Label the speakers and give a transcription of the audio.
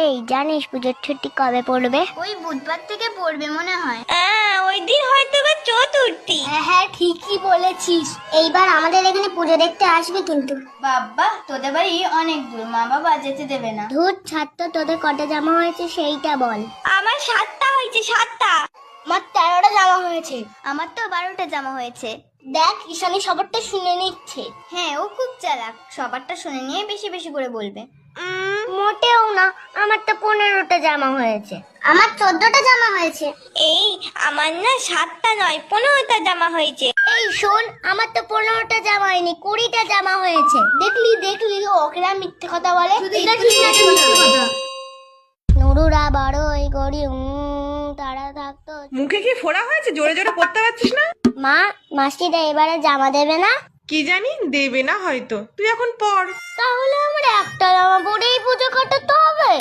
Speaker 1: এই জানিস পুজোর ছুটি কবে পড়বে?
Speaker 2: ওই বুধবার থেকে পড়বে মনে হয়।
Speaker 3: ওই দিন হয়তো বা চতুর্থী।
Speaker 1: হ্যাঁ ঠিকই বলেছিস। এইবার আমাদের এখানে পুজো দেখতে আসবি কিন্তু।
Speaker 2: বাবা তোদের বাড়ি অনেক দূর, মা বাবা যেতে দেবে না।
Speaker 1: ধুর ছাড় তো, তোদের কটা জামা হয়েছে সেইটা বল।
Speaker 3: আমার 7টা হয়েছে, 7টা।
Speaker 1: আমার 13টা জামা হয়েছে।
Speaker 2: আমার তো 12টা জামা হয়েছে।
Speaker 1: দেখ ঈশানী সবারটা শুনে নিচ্ছে।
Speaker 2: হ্যাঁ ও খুব চালাক, সবারটা শুনে নিয়ে বেশি বেশি করে বলবে।
Speaker 1: মোটেও না, আমার তো 15টা জামা হয়েছে। আমার 14টা জামা হয়েছে।
Speaker 3: এই আমার না 7টা নয় 15টা জামা হয়েছে।
Speaker 1: এই শোন, আমার তো 15টা জামা হয়নি, 20টা জামা হয়েছে। দেখলি দেখলি ওকেরা মিথ্যে কথা বলে। নুরুরা বড়ই গড়ি তারা থাকতো।
Speaker 4: মুখে কি ফোড়া হয়েছে? জোরে জোরে পড়তে পারছিস না?
Speaker 1: মা, মাসিরা এবারে জামা দেবে না?
Speaker 4: কি জানি, দেবে না হয়তো। তুই এখন পড়।
Speaker 1: তাহলে আমার একটা জামা পরেই পুজো কাটাতে হবে?